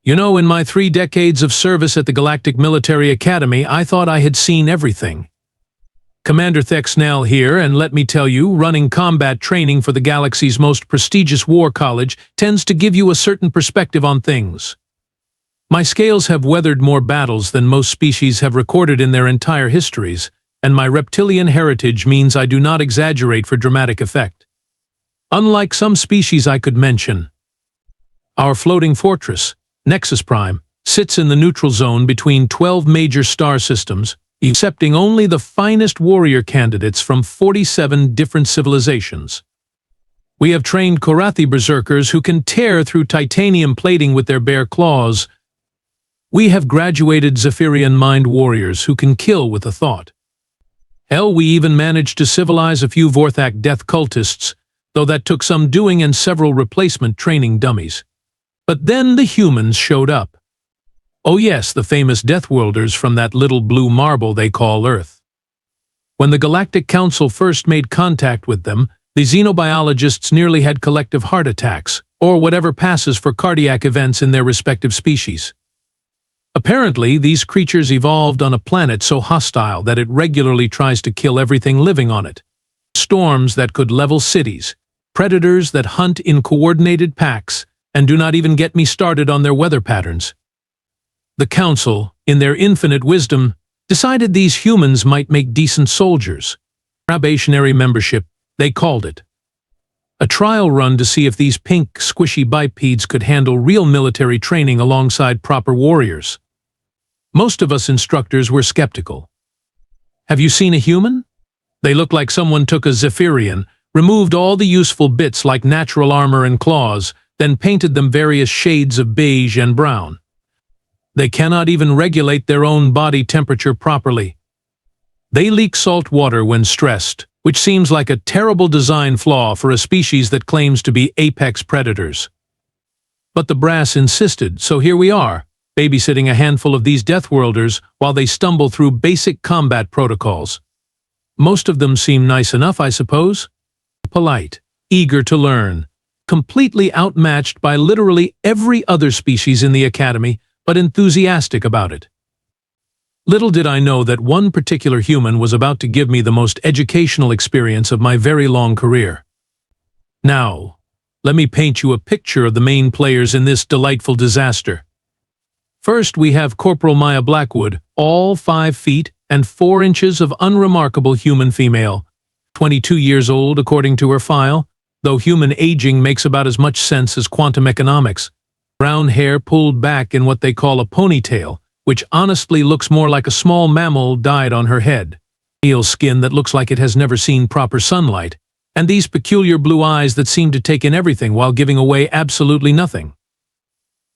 You know, in my 3 decades of service at the Galactic Military Academy, I thought I had seen everything. Commander Thexnell here, and let me tell you, running combat training for the galaxy's most prestigious war college tends to give you a certain perspective on things. My scales have weathered more battles than most species have recorded in their entire histories, and my reptilian heritage means I do not exaggerate for dramatic effect. Unlike some species I could mention, our floating fortress, Nexus Prime, sits in the neutral zone between 12 major star systems, accepting only the finest warrior candidates from 47 different civilizations. We have trained Korathi berserkers who can tear through titanium plating with their bare claws. We have graduated Zephyrian mind warriors who can kill with a thought. Hell, we even managed to civilize a few Vorthak death cultists, though that took some doing and several replacement training dummies. But then the humans showed up. Oh yes, the famous Deathworlders from that little blue marble they call Earth. When the Galactic Council first made contact with them, the xenobiologists nearly had collective heart attacks, or whatever passes for cardiac events in their respective species. Apparently, these creatures evolved on a planet so hostile that it regularly tries to kill everything living on it. Storms that could level cities, predators that hunt in coordinated packs, and do not even get me started on their weather patterns. The Council, in their infinite wisdom, decided these humans might make decent soldiers. Probationary membership, they called it. A trial run to see if these pink, squishy bipeds could handle real military training alongside proper warriors. Most of us instructors were skeptical. Have you seen a human? They look like someone took a Zephyrian, removed all the useful bits like natural armor and claws, then painted them various shades of beige and brown. They cannot even regulate their own body temperature properly. They leak salt water when stressed, which seems like a terrible design flaw for a species that claims to be apex predators. But the brass insisted, so here we are, babysitting a handful of these Deathworlders while they stumble through basic combat protocols. Most of them seem nice enough, I suppose. Polite, eager to learn, completely outmatched by literally every other species in the Academy, but enthusiastic about it. Little did I know that one particular human was about to give me the most educational experience of my very long career. Now, let me paint you a picture of the main players in this delightful disaster. First, we have Corporal Maya Blackwood, all 5 feet and 4 inches of unremarkable human female, 22 years old according to her file, though human aging makes about as much sense as quantum economics. Brown hair pulled back in what they call a ponytail, which honestly looks more like a small mammal dyed on her head. Pale skin that looks like it has never seen proper sunlight, and these peculiar blue eyes that seem to take in everything while giving away absolutely nothing.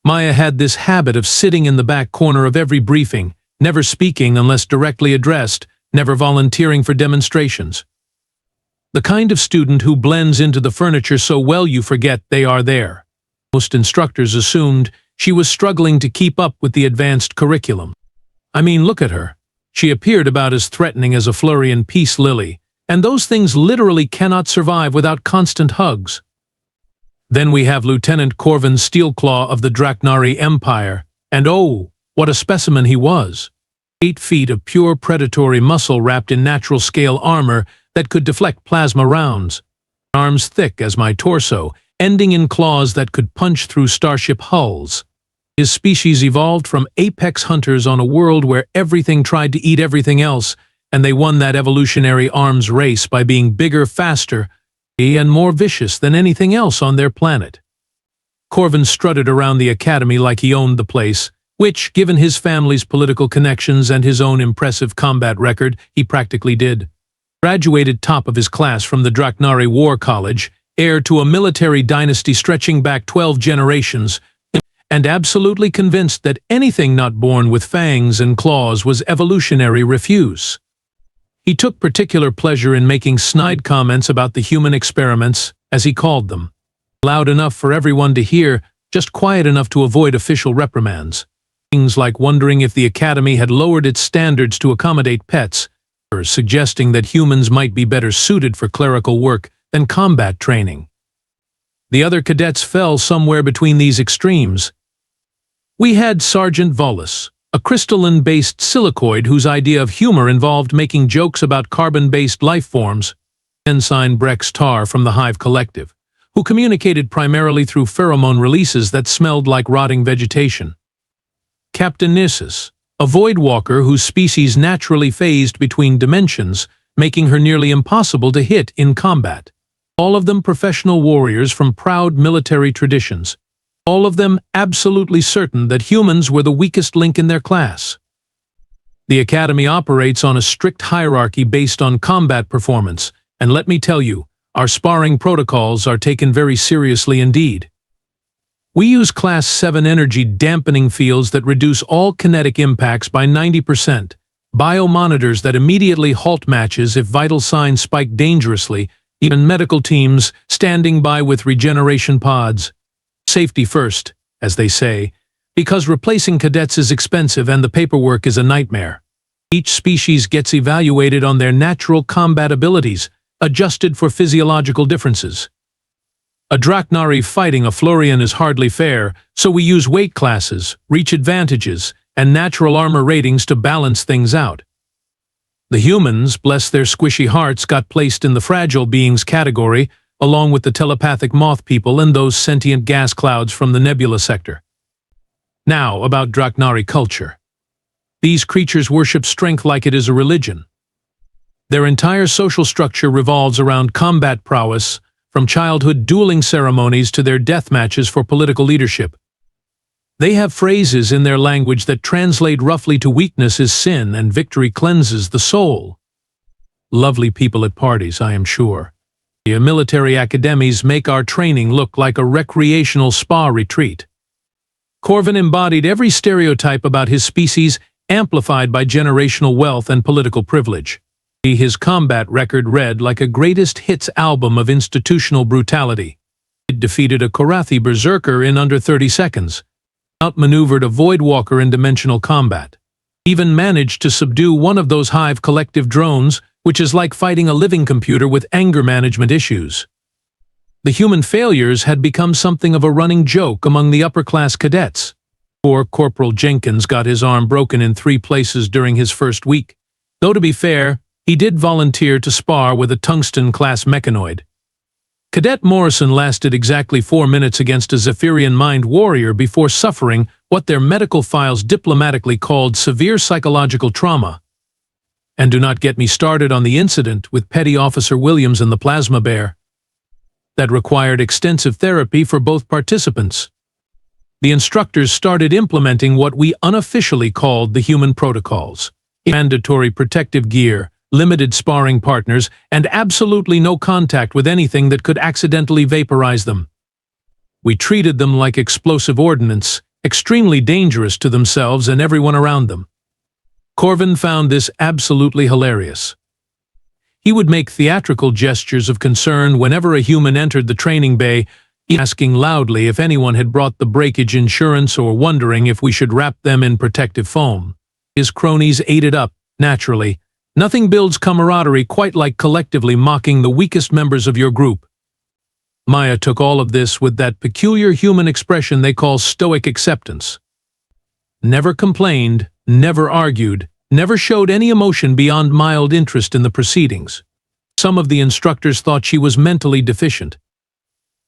Maya had this habit of sitting in the back corner of every briefing, never speaking unless directly addressed, never volunteering for demonstrations. The kind of student who blends into the furniture so well you forget they are there. Most instructors assumed she was struggling to keep up with the advanced curriculum. I mean, look at her. She appeared about as threatening as a Florian peace lily, and those things literally cannot survive without constant hugs. Then we have Lieutenant Korven Steelclaw of the Draknari Empire, and oh, what a specimen he was. 8 feet of pure predatory muscle wrapped in natural scale armor that could deflect plasma rounds. Arms thick as my torso, ending in claws that could punch through starship hulls. His species evolved from apex hunters on a world where everything tried to eat everything else, and they won that evolutionary arms race by being bigger, faster, and more vicious than anything else on their planet. Korven strutted around the academy like he owned the place, which, given his family's political connections and his own impressive combat record, he practically did. Graduated top of his class from the Draknari War College, heir to a military dynasty stretching back 12 generations, and absolutely convinced that anything not born with fangs and claws was evolutionary refuse. He took particular pleasure in making snide comments about the human experiments, as he called them. Loud enough for everyone to hear, just quiet enough to avoid official reprimands. Things like wondering if the Academy had lowered its standards to accommodate pets, or suggesting that humans might be better suited for clerical work than combat training. The other cadets fell somewhere between these extremes. We had Sergeant Volus, a crystalline-based silicoid whose idea of humor involved making jokes about carbon-based life forms, Ensign Brex Tar from the Hive Collective, who communicated primarily through pheromone releases that smelled like rotting vegetation. Captain Nissus, a void walker whose species naturally phased between dimensions, making her nearly impossible to hit in combat. All of them professional warriors from proud military traditions. All of them absolutely certain that humans were the weakest link in their class. The Academy operates on a strict hierarchy based on combat performance, and let me tell you, our sparring protocols are taken very seriously indeed. We use Class 7 energy dampening fields that reduce all kinetic impacts by 90%, biomonitors that immediately halt matches if vital signs spike dangerously, even medical teams standing by with regeneration pods. Safety first, as they say, because replacing cadets is expensive and the paperwork is a nightmare. Each species gets evaluated on their natural combat abilities, adjusted for physiological differences. A Draknari fighting a Florian is hardly fair, so we use weight classes, reach advantages, and natural armor ratings to balance things out. The humans, bless their squishy hearts, got placed in the fragile beings category, along with the telepathic moth people and those sentient gas clouds from the nebula sector. Now, about Draknari culture. These creatures worship strength like it is a religion. Their entire social structure revolves around combat prowess, from childhood dueling ceremonies to their death matches for political leadership. They have phrases in their language that translate roughly to weakness is sin and victory cleanses the soul. Lovely people at parties, I am sure. The military academies make our training look like a recreational spa retreat. Korven embodied every stereotype about his species, amplified by generational wealth and political privilege. His combat record read like a greatest hits album of institutional brutality. It defeated a Korathi berserker in under 30 seconds, outmaneuvered a void walker in dimensional combat, even managed to subdue one of those Hive Collective drones, which is like fighting a living computer with anger management issues. The human failures had become something of a running joke among the upper-class cadets. Poor Corporal Jenkins got his arm broken in 3 places during his first week, though to be fair, he did volunteer to spar with a tungsten-class mechanoid. Cadet Morrison lasted exactly 4 minutes against a Zephyrian mind warrior before suffering what their medical files diplomatically called severe psychological trauma. And do not get me started on the incident with Petty Officer Williams and the Plasma Bear. That required extensive therapy for both participants. The instructors started implementing what we unofficially called the human protocols. Mandatory protective gear, limited sparring partners, and absolutely no contact with anything that could accidentally vaporize them. We treated them like explosive ordnance, extremely dangerous to themselves and everyone around them. Korven found this absolutely hilarious. He would make theatrical gestures of concern whenever a human entered the training bay, asking loudly if anyone had brought the breakage insurance or wondering if we should wrap them in protective foam. His cronies ate it up, naturally. Nothing builds camaraderie quite like collectively mocking the weakest members of your group. Maya took all of this with that peculiar human expression they call stoic acceptance. Never complained, never argued, never showed any emotion beyond mild interest in the proceedings. Some of the instructors thought she was mentally deficient.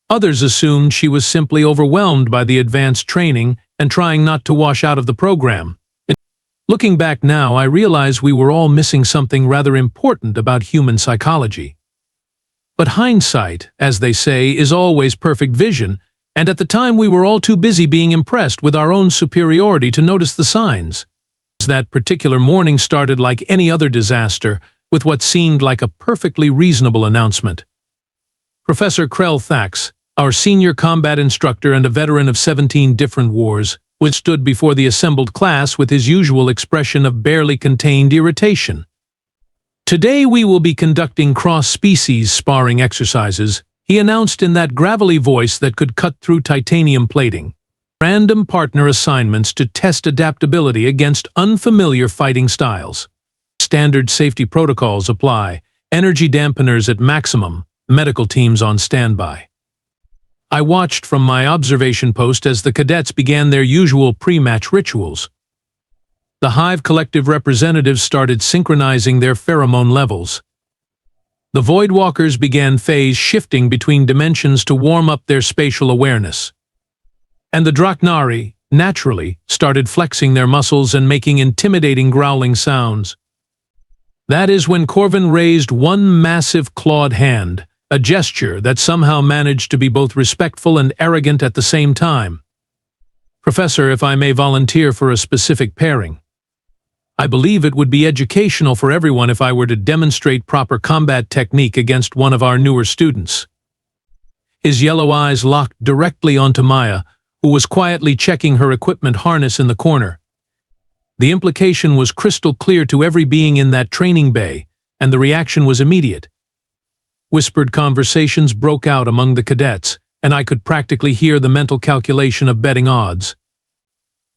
Others assumed she was simply overwhelmed by the advanced training and trying not to wash out of the program. Looking back now, I realize we were all missing something rather important about human psychology. But hindsight, as they say, is always perfect vision, and at the time we were all too busy being impressed with our own superiority to notice the signs. That particular morning started like any other disaster, with what seemed like a perfectly reasonable announcement. Professor Krell Thax, our senior combat instructor and a veteran of 17 different wars, stood before the assembled class with his usual expression of barely contained irritation. Today we will be conducting cross-species sparring exercises, he announced in that gravelly voice that could cut through titanium plating. Random partner assignments to test adaptability against unfamiliar fighting styles. Standard safety protocols apply, energy dampeners at maximum, medical teams on standby. I watched from my observation post as the cadets began their usual pre-match rituals. The Hive Collective representatives started synchronizing their pheromone levels. The Voidwalkers began phase shifting between dimensions to warm up their spatial awareness. And the Draknari, naturally, started flexing their muscles and making intimidating growling sounds. That is when Korven raised one massive clawed hand, a gesture that somehow managed to be both respectful and arrogant at the same time. Professor, if I may volunteer for a specific pairing. I believe it would be educational for everyone if I were to demonstrate proper combat technique against one of our newer students. His yellow eyes locked directly onto Maya, who was quietly checking her equipment harness in the corner. The implication was crystal clear to every being in that training bay, and the reaction was immediate. Whispered conversations broke out among the cadets, and I could practically hear the mental calculation of betting odds.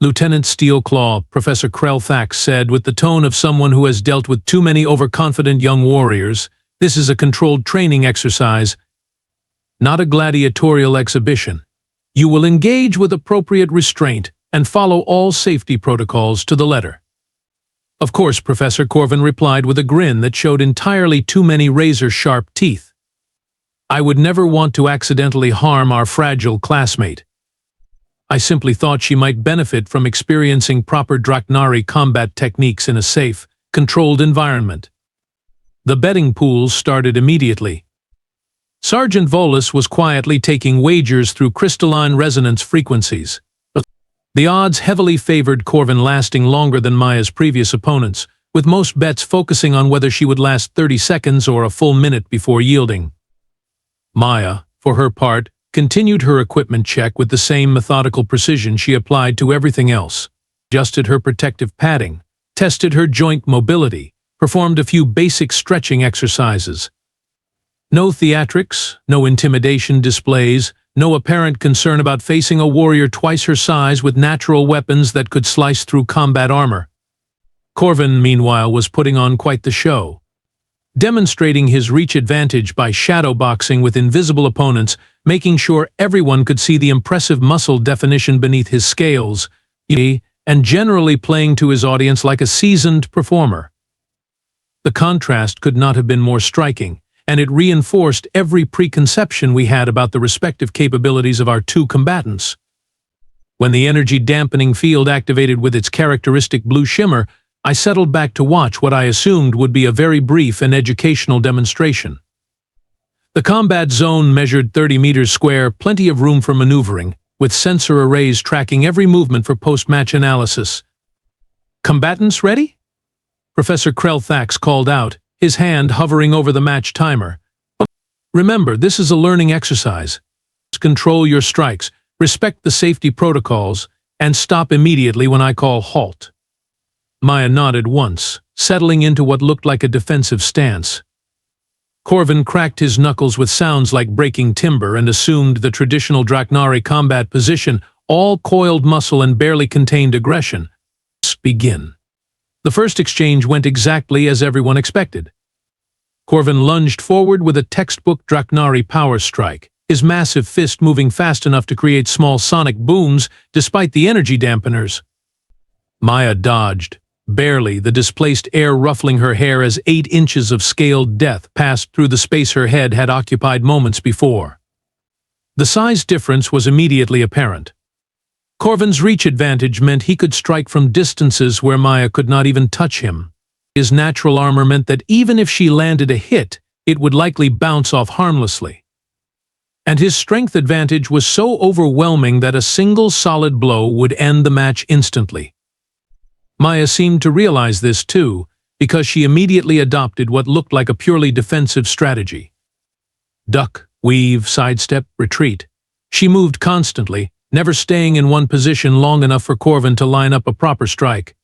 Lieutenant Steelclaw, Professor Krelthax said with the tone of someone who has dealt with too many overconfident young warriors, "This is a controlled training exercise, not a gladiatorial exhibition. You will engage with appropriate restraint and follow all safety protocols to the letter." "Of course," Professor Korven replied with a grin that showed entirely too many razor-sharp teeth. "I would never want to accidentally harm our fragile classmate. I simply thought she might benefit from experiencing proper Draknari combat techniques in a safe, controlled environment." The betting pools started immediately. Sergeant Volus was quietly taking wagers through crystalline resonance frequencies. The odds heavily favored Korven lasting longer than Maya's previous opponents, with most bets focusing on whether she would last 30 seconds or a full minute before yielding. Maya, for her part, continued her equipment check with the same methodical precision she applied to everything else, adjusted her protective padding, tested her joint mobility, performed a few basic stretching exercises. No theatrics, no intimidation displays, no apparent concern about facing a warrior twice her size with natural weapons that could slice through combat armor. Korven, meanwhile, was putting on quite the show, demonstrating his reach advantage by shadowboxing with invisible opponents, making sure everyone could see the impressive muscle definition beneath his scales, and generally playing to his audience like a seasoned performer. The contrast could not have been more striking, and it reinforced every preconception we had about the respective capabilities of our two combatants. When the energy-dampening field activated with its characteristic blue shimmer, I settled back to watch what I assumed would be a very brief and educational demonstration. The combat zone measured 30 meters square, plenty of room for maneuvering, with sensor arrays tracking every movement for post-match analysis. "Combatants ready?" Professor Krelthax called out, his hand hovering over the match timer. "Remember, this is a learning exercise. Control your strikes, respect the safety protocols, and stop immediately when I call halt." Maya nodded once, settling into what looked like a defensive stance. Korven cracked his knuckles with sounds like breaking timber and assumed the traditional Draknari combat position, all coiled muscle and barely contained aggression. Begin. The first exchange went exactly as everyone expected. Korven lunged forward with a textbook Draknari power strike, his massive fist moving fast enough to create small sonic booms despite the energy dampeners. Maya dodged, barely, the displaced air ruffling her hair as 8 inches of scaled death passed through the space her head had occupied moments before. The size difference was immediately apparent. Korven's reach advantage meant he could strike from distances where Maya could not even touch him. His natural armor meant that even if she landed a hit, it would likely bounce off harmlessly. And his strength advantage was so overwhelming that a single solid blow would end the match instantly. Maya seemed to realize this too, because she immediately adopted what looked like a purely defensive strategy. Duck, weave, sidestep, retreat. She moved constantly, never staying in one position long enough for Korven to line up a proper strike.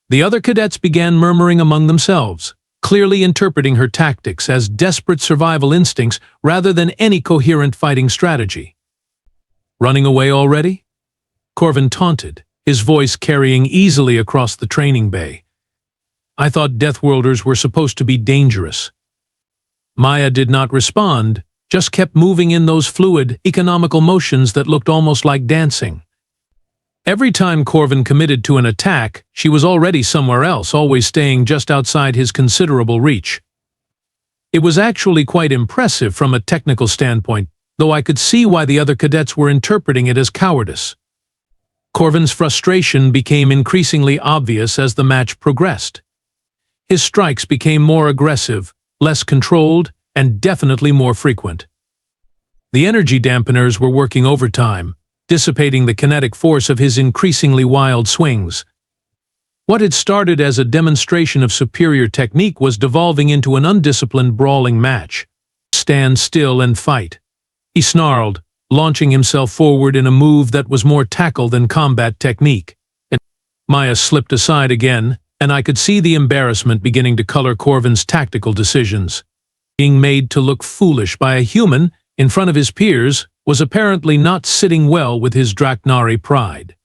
The other cadets began murmuring among themselves, clearly interpreting her tactics as desperate survival instincts rather than any coherent fighting strategy. "Running away already?" Korven taunted, his voice carrying easily across the training bay. "I thought Deathworlders were supposed to be dangerous." Maya did not respond, just kept moving in those fluid, economical motions that looked almost like dancing. Every time Korven committed to an attack, she was already somewhere else, always staying just outside his considerable reach. It was actually quite impressive from a technical standpoint, though I could see why the other cadets were interpreting it as cowardice. Korven's frustration became increasingly obvious as the match progressed. His strikes became more aggressive, less controlled, and definitely more frequent. The energy dampeners were working overtime, dissipating the kinetic force of his increasingly wild swings. What had started as a demonstration of superior technique was devolving into an undisciplined brawling match. "Stand still and fight," he snarled, launching himself forward in a move that was more tackle than combat technique. Maya slipped aside again, and I could see the embarrassment beginning to color Korven's tactical decisions. Being made to look foolish by a human in front of his peers was apparently not sitting well with his Draknari pride.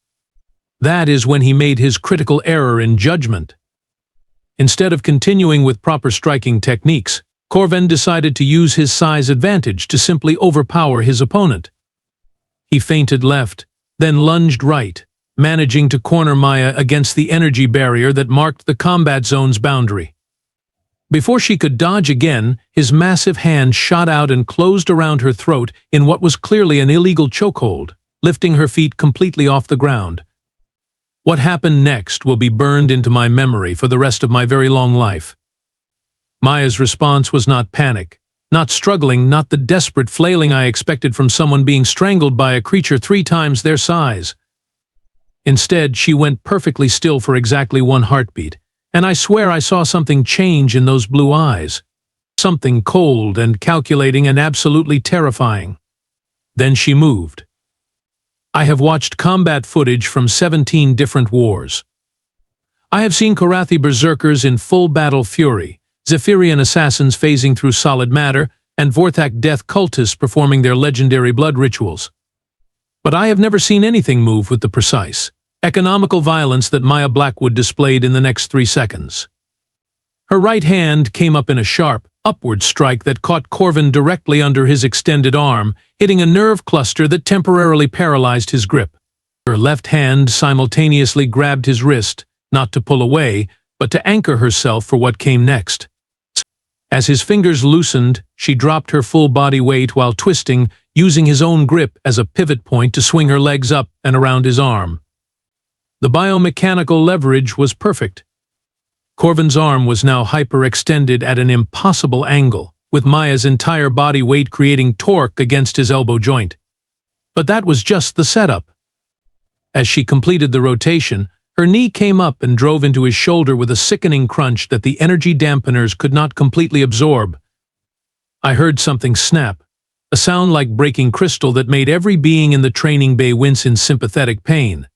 That is when he made his critical error in judgment. Instead of continuing with proper striking techniques, Korven decided to use his size advantage to simply overpower his opponent. He feinted left, then lunged right, managing to corner Maya against the energy barrier that marked the combat zone's boundary. Before she could dodge again, his massive hand shot out and closed around her throat in what was clearly an illegal chokehold, lifting her feet completely off the ground. What happened next will be burned into my memory for the rest of my very long life. Maya's response was not panic, not struggling, not the desperate flailing I expected from someone being strangled by a creature 3 times their size. Instead, she went perfectly still for exactly 1 heartbeat, and I swear I saw something change in those blue eyes. Something cold and calculating and absolutely terrifying. Then she moved. I have watched combat footage from 17 different wars. I have seen Korathi berserkers in full battle fury, Zephyrian assassins phasing through solid matter, and Vorthak death cultists performing their legendary blood rituals. But I have never seen anything move with the precise, economical violence that Maya Blackwood displayed in the next 3 seconds. Her right hand came up in a sharp, upward strike that caught Korven directly under his extended arm, hitting a nerve cluster that temporarily paralyzed his grip. Her left hand simultaneously grabbed his wrist, not to pull away, but to anchor herself for what came next. As his fingers loosened, she dropped her full body weight while twisting, using his own grip as a pivot point to swing her legs up and around his arm. The biomechanical leverage was perfect. Korven's arm was now hyperextended at an impossible angle, with Maya's entire body weight creating torque against his elbow joint. But that was just the setup. As she completed the rotation, her knee came up and drove into his shoulder with a sickening crunch that the energy dampeners could not completely absorb. I heard something snap, a sound like breaking crystal that made every being in the training bay wince in sympathetic pain.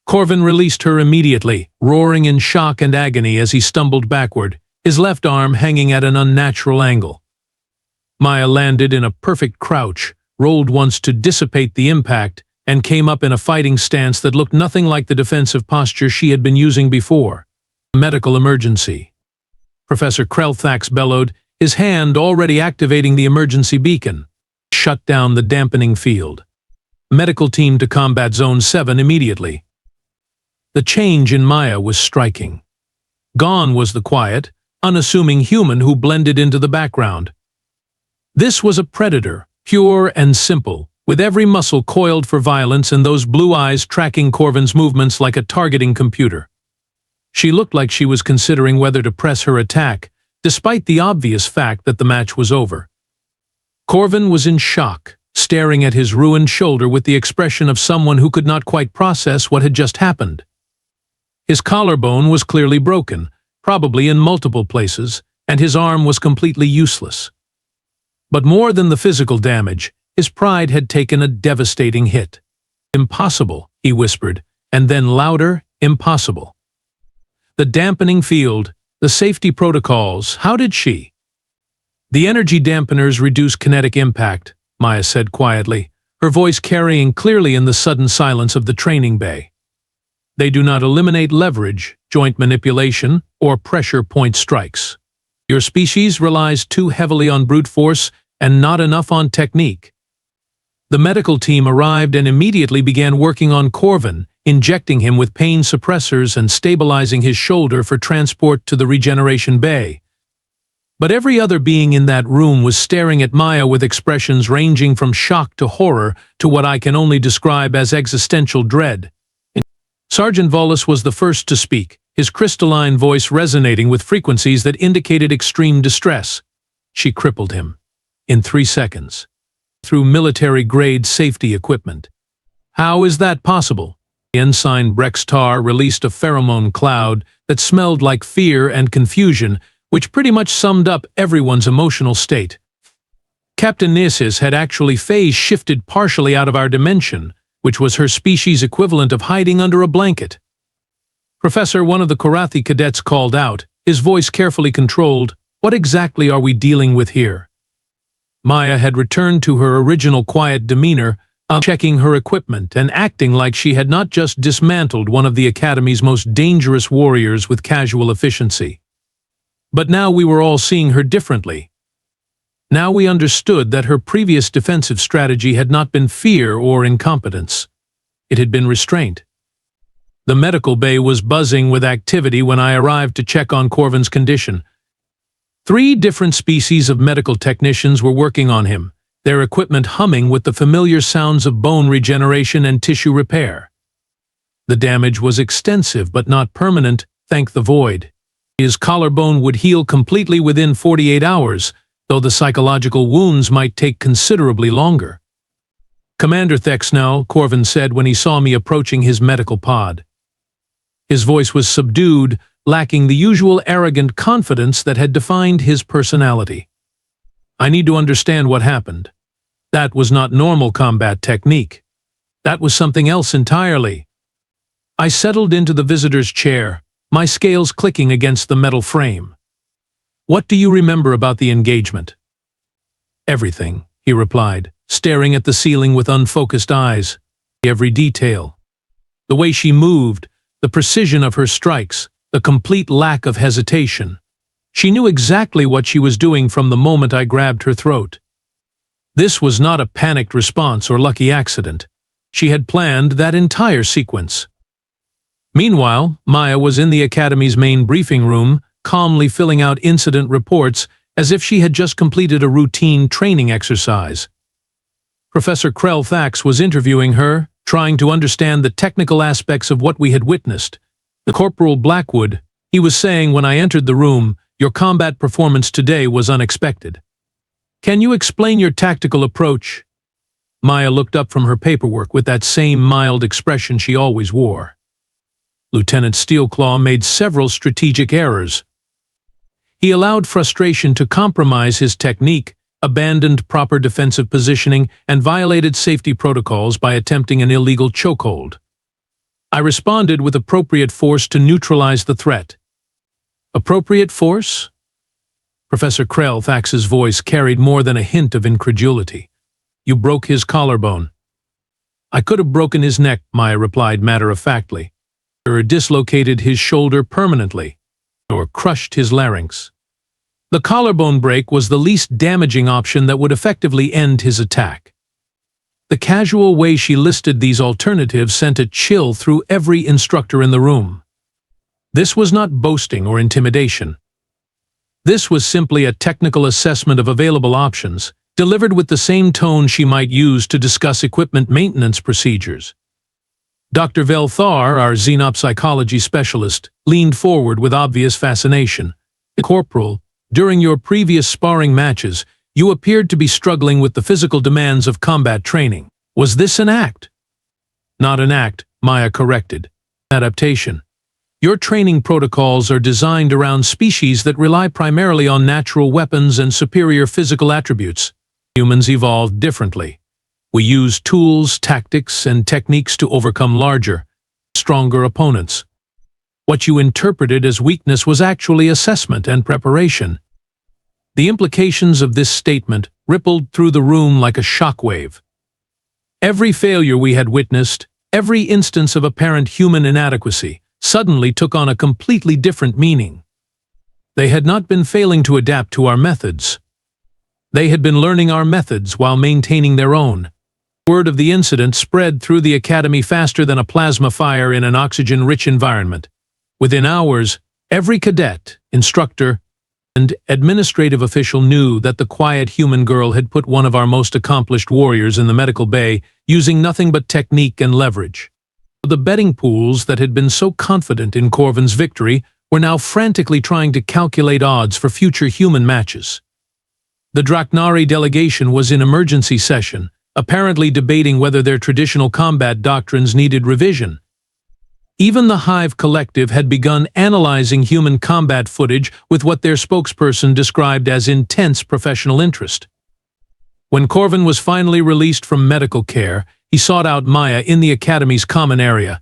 Korven released her immediately, roaring in shock and agony as he stumbled backward, his left arm hanging at an unnatural angle. Maya landed in a perfect crouch, rolled once to dissipate the impact, and came up in a fighting stance that looked nothing like the defensive posture she had been using before. Medical emergency. Professor Krelthax bellowed, his hand already activating the emergency beacon. Shut down the dampening field. Medical team to Combat Zone 7 immediately. The change in Maya was striking. Gone was the quiet, unassuming human who blended into the background. This was a predator, pure and simple, with every muscle coiled for violence and those blue eyes tracking Korven's movements like a targeting computer. She looked like she was considering whether to press her attack, despite the obvious fact that the match was over. Korven was in shock, staring at his ruined shoulder with the expression of someone who could not quite process what had just happened. His collarbone was clearly broken, probably in multiple places, and his arm was completely useless. But more than the physical damage, his pride had taken a devastating hit. "Impossible," he whispered, and then louder, "Impossible." The dampening field, the safety protocols, how did she? "The energy dampeners reduce kinetic impact," Maya said quietly, her voice carrying clearly in the sudden silence of the training bay. "They do not eliminate leverage, joint manipulation, or pressure point strikes. Your species relies too heavily on brute force and not enough on technique. The medical team arrived and immediately began working on Korven, injecting him with pain suppressors and stabilizing his shoulder for transport to the regeneration bay. But every other being in that room was staring at Maya with expressions ranging from shock to horror to what I can only describe as existential dread. Sergeant Volus was the first to speak, his crystalline voice resonating with frequencies that indicated extreme distress. She crippled him. In 3 seconds. Through military-grade safety equipment. How is that possible? Ensign Brextar released a pheromone cloud that smelled like fear and confusion, which pretty much summed up everyone's emotional state. Captain Nisis had actually phase-shifted partially out of our dimension, which was her species' equivalent of hiding under a blanket. Professor, one of the Korathi cadets called out, his voice carefully controlled, "What exactly are we dealing with here?" Maya had returned to her original quiet demeanor, checking her equipment and acting like she had not just dismantled one of the Academy's most dangerous warriors with casual efficiency. But now we were all seeing her differently. Now we understood that her previous defensive strategy had not been fear or incompetence. It had been restraint. The medical bay was buzzing with activity when I arrived to check on Korven's condition. 3 different species of medical technicians were working on him, their equipment humming with the familiar sounds of bone regeneration and tissue repair. The damage was extensive but not permanent, thank the void. His collarbone would heal completely within 48 hours, though the psychological wounds might take considerably longer. "Commander Thexnell," Korven said when he saw me approaching his medical pod. His voice was subdued, lacking the usual arrogant confidence that had defined his personality. "I need to understand what happened. That was not normal combat technique. That was something else entirely." I settled into the visitor's chair, my scales clicking against the metal frame. "What do you remember about the engagement?" "Everything," he replied, staring at the ceiling with unfocused eyes. "Every detail. The way she moved, the precision of her strikes, the complete lack of hesitation. She knew exactly what she was doing from the moment I grabbed her throat. This was not a panicked response or lucky accident. She had planned that entire sequence." Meanwhile, Maya was in the Academy's main briefing room, calmly filling out incident reports as if she had just completed a routine training exercise. Professor Krell Thax was interviewing her, trying to understand the technical aspects of what we had witnessed. The Corporal Blackwood, he was saying when I entered the room, "Your combat performance today was unexpected. Can you explain your tactical approach?" Maya looked up from her paperwork with that same mild expression she always wore. Lieutenant Steelclaw made several strategic errors. He allowed frustration to compromise his technique, abandoned proper defensive positioning, and violated safety protocols by attempting an illegal chokehold. I responded with appropriate force to neutralize the threat. "Appropriate force?" Professor Krell Thax's voice carried more than a hint of incredulity. "You broke his collarbone." "I could have broken his neck," Maya replied matter-of-factly, "or dislocated his shoulder permanently, or crushed his larynx. The collarbone break was the least damaging option that would effectively end his attack." The casual way she listed these alternatives sent a chill through every instructor in the room. This was not boasting or intimidation. This was simply a technical assessment of available options, delivered with the same tone she might use to discuss equipment maintenance procedures. Dr. Velthar, our xenopsychology specialist, leaned forward with obvious fascination. "Corporal, during your previous sparring matches, you appeared to be struggling with the physical demands of combat training. Was this an act?" "Not an act," Maya corrected. "Adaptation. Your training protocols are designed around species that rely primarily on natural weapons and superior physical attributes. Humans evolved differently. We use tools, tactics, and techniques to overcome larger, stronger opponents. What you interpreted as weakness was actually assessment and preparation." The implications of this statement rippled through the room like a shockwave. Every failure we had witnessed, every instance of apparent human inadequacy, suddenly took on a completely different meaning. They had not been failing to adapt to our methods. They had been learning our methods while maintaining their own. Word of the incident spread through the academy faster than a plasma fire in an oxygen-rich environment. Within hours, every cadet, instructor, and administrative official knew that the quiet human girl had put one of our most accomplished warriors in the medical bay, using nothing but technique and leverage. The betting pools that had been so confident in Korven's victory were now frantically trying to calculate odds for future human matches. The Draknari delegation was in emergency session, apparently debating whether their traditional combat doctrines needed revision. Even the Hive Collective had begun analyzing human combat footage with what their spokesperson described as intense professional interest. When Korven was finally released from medical care, he sought out Maya in the Academy's common area.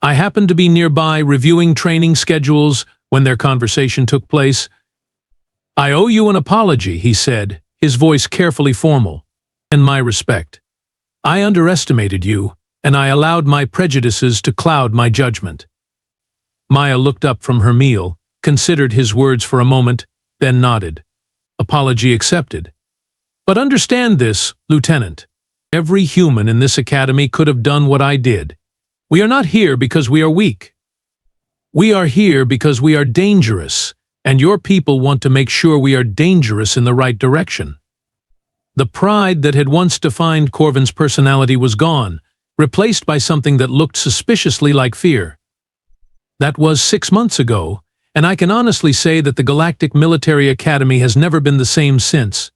I happened to be nearby reviewing training schedules when their conversation took place. "I owe you an apology," he said, his voice carefully formal. "And my respect. I underestimated you, and I allowed my prejudices to cloud my judgment." Maya looked up from her meal, considered his words for a moment, then nodded. "Apology accepted. But understand this, Lieutenant. Every human in this academy could have done what I did. We are not here because we are weak. We are here because we are dangerous, and your people want to make sure we are dangerous in the right direction." The pride that had once defined Korven's personality was gone, replaced by something that looked suspiciously like fear. That was 6 months ago, and I can honestly say that the Galactic Military Academy has never been the same since.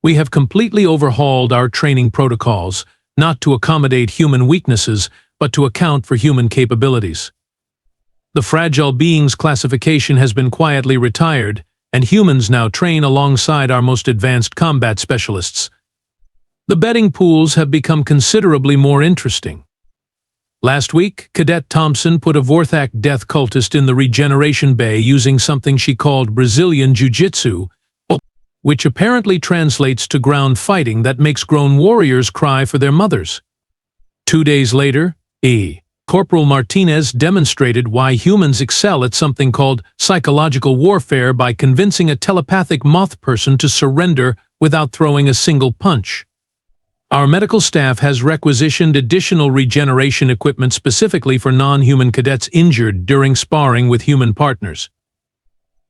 We have completely overhauled our training protocols, not to accommodate human weaknesses, but to account for human capabilities. The fragile beings classification has been quietly retired, and humans now train alongside our most advanced combat specialists. The betting pools have become considerably more interesting. Last week, Cadet Thompson put a Vorthak death cultist in the regeneration bay using something she called Brazilian Jiu-Jitsu, which apparently translates to ground fighting that makes grown warriors cry for their mothers. 2 days later, Corporal Martinez demonstrated why humans excel at something called psychological warfare by convincing a telepathic moth person to surrender without throwing a single punch. Our medical staff has requisitioned additional regeneration equipment specifically for non-human cadets injured during sparring with human partners.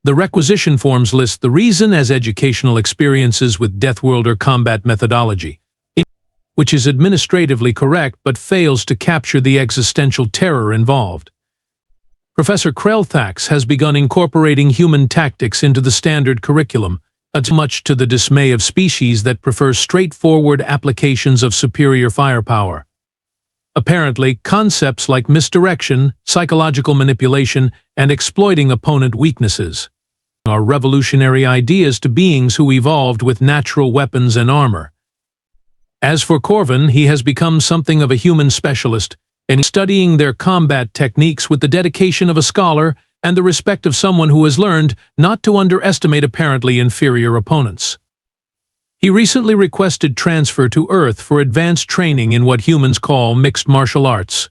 The requisition forms list the reason as educational experiences with Deathworlder combat methodology, which is administratively correct but fails to capture the existential terror involved. Professor Krelthax has begun incorporating human tactics into the standard curriculum, much to the dismay of species that prefer straightforward applications of superior firepower. Apparently, concepts like misdirection, psychological manipulation, and exploiting opponent weaknesses are revolutionary ideas to beings who evolved with natural weapons and armor. As for Korven, he has become something of a human specialist, and studying their combat techniques with the dedication of a scholar and the respect of someone who has learned not to underestimate apparently inferior opponents. He recently requested transfer to Earth for advanced training in what humans call mixed martial arts.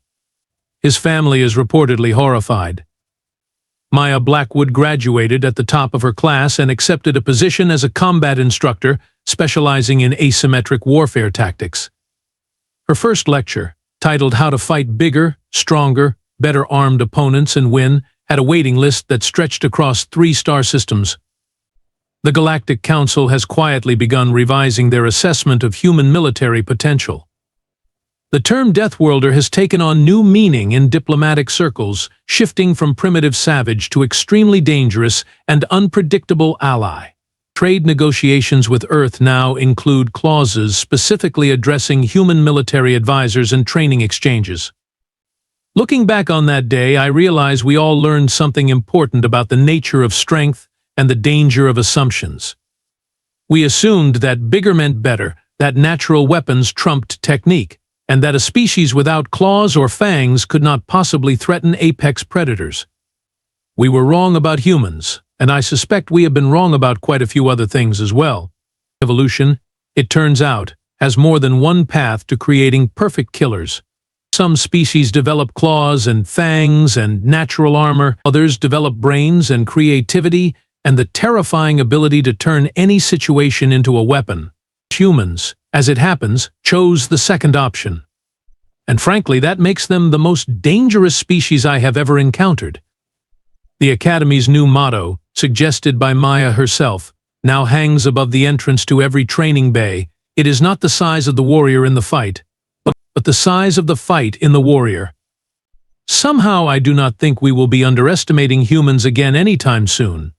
His family is reportedly horrified. Maya Blackwood graduated at the top of her class and accepted a position as a combat instructor specializing in asymmetric warfare tactics. Her first lecture, titled How to Fight Bigger, Stronger, Better Armed Opponents and Win, had a waiting list that stretched across 3 star systems. The Galactic Council has quietly begun revising their assessment of human military potential. The term Deathworlder has taken on new meaning in diplomatic circles, shifting from primitive savage to extremely dangerous and unpredictable ally. Trade negotiations with Earth now include clauses specifically addressing human military advisors and training exchanges. Looking back on that day, I realize we all learned something important about the nature of strength and the danger of assumptions. We assumed that bigger meant better, that natural weapons trumped technique, and that a species without claws or fangs could not possibly threaten apex predators. We were wrong about humans, and I suspect we have been wrong about quite a few other things as well. Evolution, it turns out, has more than one path to creating perfect killers. Some species develop claws and fangs and natural armor, others develop brains and creativity and the terrifying ability to turn any situation into a weapon. Humans, as it happens, chose the second option. And frankly, that makes them the most dangerous species I have ever encountered. The Academy's new motto, suggested by Maya herself, now hangs above the entrance to every training bay. It is not the size of the warrior in the fight, but the size of the fight in the warrior. Somehow I do not think we will be underestimating humans again anytime soon.